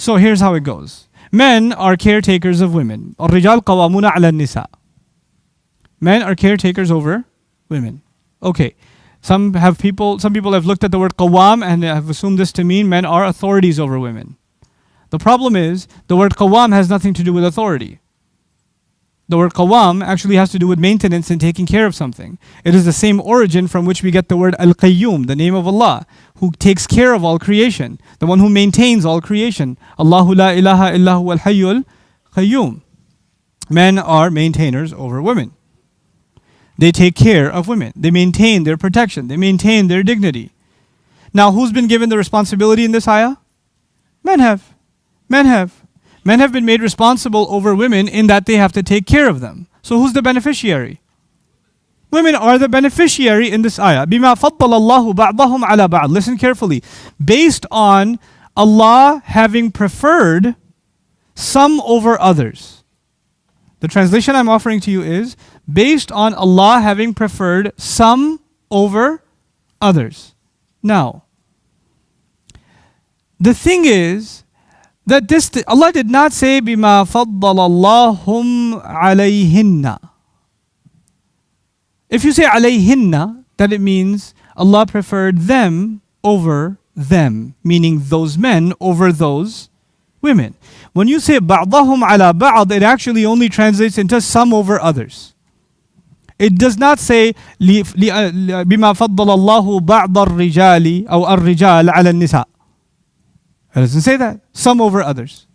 So here's how it goes. Men are caretakers of women. الرجال قوامون على النساء. Men are caretakers over women. Okay. Some people have looked at the word qawam and have assumed this to mean men are authorities over women. The problem is, the word qawam has nothing to do with authority. The word qawam actually has to do with maintenance and taking care of something. It is the same origin from which we get the word al-qayyum, the name of Allah, who takes care of all creation, the one who maintains all creation. Allahu la ilaha illahu al-hayyul qayyum. Men are maintainers over women. They take care of women. They maintain their protection. They maintain their dignity. Now, who's been given the responsibility in this ayah? Men have. Men have. Men have been made responsible over women in that they have to take care of them. So who's the beneficiary? Women are the beneficiary in this ayah. بِمَا فَضَّلَ اللَّهُ بَعْضَهُمْ عَلَى بَعْضٍ. Listen carefully. Based on Allah having preferred some over others. The translation I'm offering to you is, based on Allah having preferred some over others. Now, the thing is that Allah did not say بِمَا فَضَّلَ اللَّهُمْ عَلَيْهِنَّ. If you say عَلَيْهِنَّ, then it means Allah preferred them over them, meaning those men over those women. When you say بَعْضَهُمْ عَلَى بَعْض, it actually only translates into some over others. It does not say بِمَا فَضَّلَ اللَّهُ بَعْضَ الرِّجَالِ أو الرِّجَالِ عَلَى النِّسَاءِ. It doesn't say that. Some over others.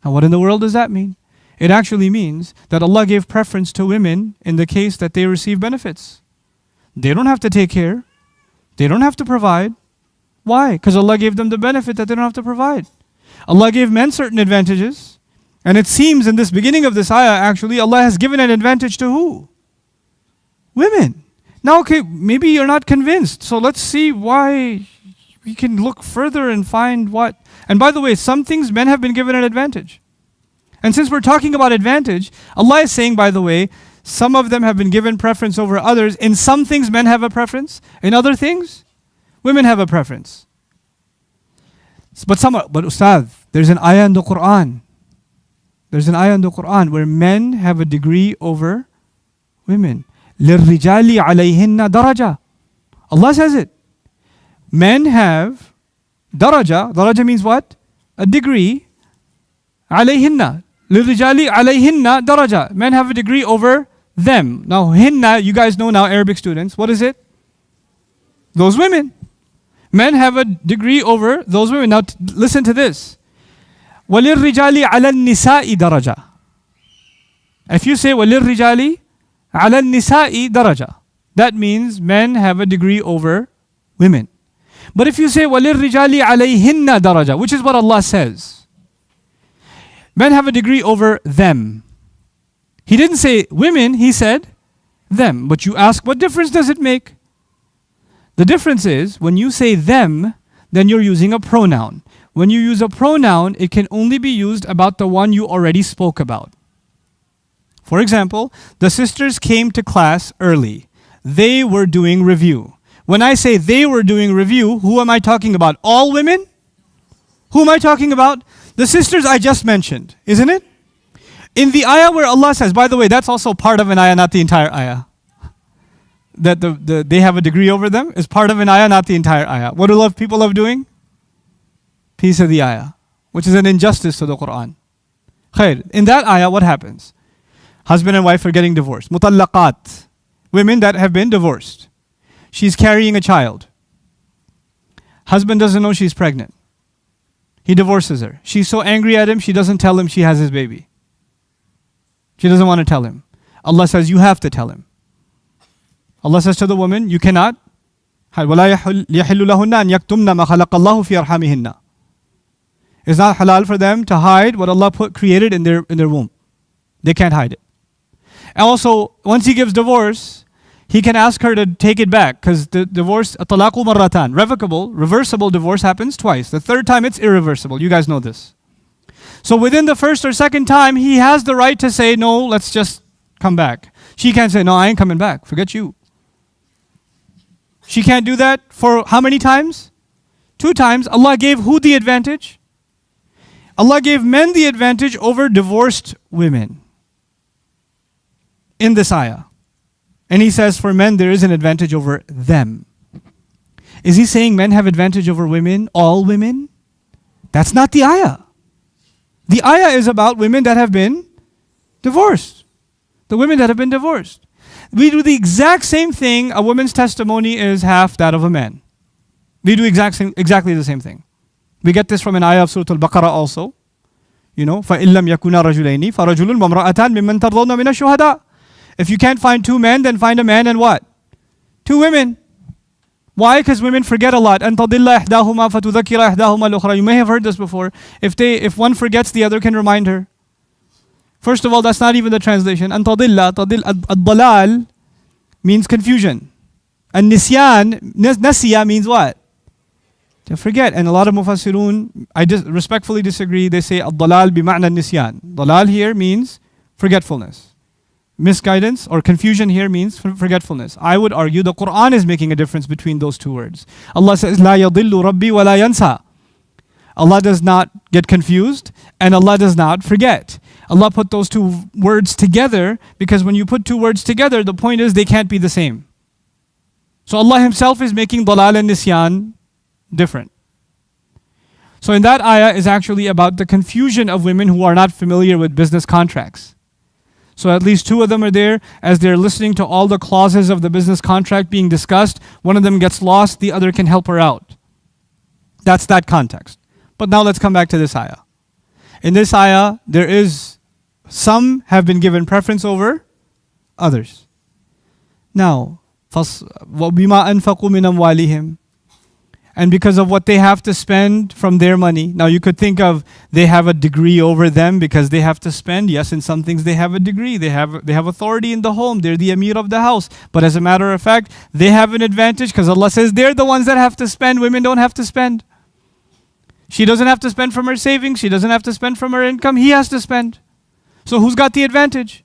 Now what in the world does that mean? It actually means that Allah gave preference to women in the case that they receive benefits. They don't have to take care. They don't have to provide. Why? Because Allah gave them the benefit that they don't have to provide. Allah gave men certain advantages. And it seems in this beginning of this ayah, actually, Allah has given an advantage to who? Women. Now, okay, maybe you're not convinced. So let's see why. We can look further and find what. And by the way, some things men have been given an advantage. And since we're talking about advantage, Allah is saying, by the way, some of them have been given preference over others. In some things, men have a preference. In other things, women have a preference. But Ustad, there's an ayah in the Quran. There's an ayah in the Quran where men have a degree over women. لِلرِّجَالِ عَلَيْهِنَّ دَرَجَةً. Allah says it. Men have daraja. Daraja means what? A degree. عَلَيْهِنَّ. لِلرِّجَالِ عَلَيْهِنَّ daraja. Men have a degree over them. Now, hinna, you guys know now, Arabic students. What is it? Those women. Men have a degree over those women. Now, listen to this. وَلِلرِّجَالِ عَلَى النِّسَاءِ daraja. If you say وَلِلرِّجَالِ عَلَى النِّسَاءِ daraja, that means men have a degree over women. But if you say وَلِلرِّجَالِ عَلَيْهِنَّ daraja, which is what Allah says, men have a degree over them. He didn't say women, He said them. But you ask, what difference does it make? The difference is, when you say them, then you're using a pronoun. When you use a pronoun, it can only be used about the one you already spoke about. For example, the sisters came to class early. They were doing review. When I say they were doing review, who am I talking about? All women? Who am I talking about? The sisters I just mentioned, isn't it? In the ayah where Allah says, by the way, that's also part of an ayah, not the entire ayah. That they have a degree over them is part of an ayah, not the entire ayah. What do people love doing? Piece of the ayah, which is an injustice to the Quran. Khair. In that ayah, what happens? Husband and wife are getting divorced. Mutallaqat. Women that have been divorced. She's carrying a child. Husband doesn't know she's pregnant. He divorces her. She's so angry at him, she doesn't tell him she has his baby. She doesn't want to tell him. Allah says, you have to tell him. Allah says to the woman, you cannot. وَلَا يَحِلُّ لَهُنَّ أَن يَكْتُمْنَ مَا خَلَقَ اللَّهُ فِي أَرْحَامِهِنَّ. It's not halal for them to hide what Allah created in their womb. They can't hide it. And also, once he gives divorce, he can ask her to take it back, because the divorce, talaqu marratan, revocable, reversible divorce happens twice. The third time it's irreversible. You guys know this. So within the first or second time, he has the right to say, no, let's just come back. She can't say, no, I ain't coming back. Forget you. She can't do that for how many times? 2 times. Allah gave who the advantage? Allah gave men the advantage over divorced women in this ayah. And He says for men there is an advantage over them. Is He saying men have advantage over women, all women? That's not the ayah. The ayah is about women that have been divorced. The women that have been divorced. We do the exact same thing. A woman's testimony is half that of a man. We do exactly the same thing. We get this from an ayah of Surah Al-Baqarah also. You know, فَإِن لَمْ يَكُنَا رَجُلَيْنِ فَرَجُلٌ وَامْرَأَتَانْ مِمَّنْ تَرْضَوْنَ مِنَ الشُّهَدَاءِ. If you can't find two men, then find a man and what? Two women. Why? Because women forget a lot. أَن تَضِلَّ إِحْدَاهُمَا فَتُذَكِّرَ إِحْدَاهُمَا الْأُخْرَى. You may have heard this before. If one forgets, the other can remind her. First of all, that's not even the translation. أن تضل الضلال means confusion. And nisyan, nasiya means what? To forget. And a lot of mufassirun, I respectfully disagree. They say ad-dalal bima'na nisyan. Dalal here means forgetfulness. Misguidance or confusion here means forgetfulness. I would argue the Quran is making a difference between those two words. Allah says, La yadillu Rabbi wa la yansa. Allah does not get confused and Allah does not forget. Allah put those two words together because when you put two words together, the point is they can't be the same. So Allah Himself is making dalal and nisyan different. So in that ayah is actually about the confusion of women who are not familiar with business contracts. So at least two of them are there. As they're listening to all the clauses of the business contract being discussed, one of them gets lost, the other can help her out. That's that context. But now let's come back to this ayah. In this ayah, there is some have been given preference over others. Now, وَبِمَا أَنفَقُوا مِنْ أَمْوَالِهِمْ. And because of what they have to spend from their money. Now you could think of they have a degree over them because they have to spend. Yes, in some things they have a degree. They have authority in the home. They're the Amir of the house. But as a matter of fact, they have an advantage because Allah says they're the ones that have to spend. Women don't have to spend. She doesn't have to spend from her savings. She doesn't have to spend from her income. He has to spend. So who's got the advantage?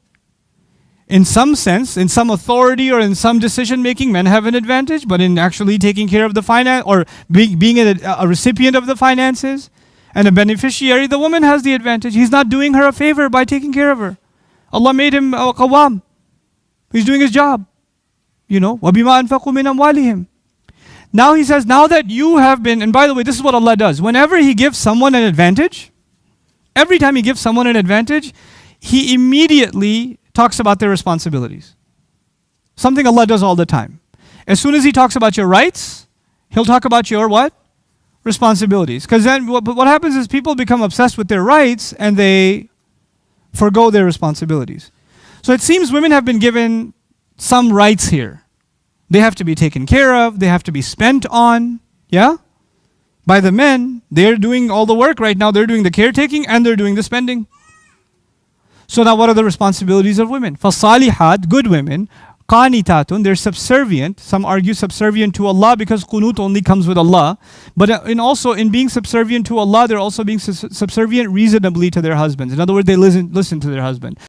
In some sense, in some authority or in some decision making, men have an advantage, but in actually taking care of the finance or being a recipient of the finances and a beneficiary, the woman has the advantage. He's not doing her a favor by taking care of her. Allah made him a qawwam. He's doing his job. You know, وَبِمَا أَنفَقُوا مِنْ أَمْوَالِهِمْ. Now He says, now that you have been, and by the way, this is what Allah does. Whenever He gives someone an advantage, every time He gives someone an advantage, He immediately talks about their responsibilities. Something Allah does all the time. As soon as He talks about your rights, He'll talk about your what? Responsibilities. Because then what happens is people become obsessed with their rights and they forgo their responsibilities. So it seems women have been given some rights here. They have to be taken care of. They have to be spent on. Yeah? By the men. They're doing all the work right now. They're doing the caretaking and they're doing the spending. So now what are the responsibilities of women? فَالصَّالِحَات, good women, قَانِتَاتٌ, they're subservient. Some argue subservient to Allah because qunut only comes with Allah. But also in being subservient to Allah, they're also being subservient reasonably to their husbands. In other words, they listen to their husband.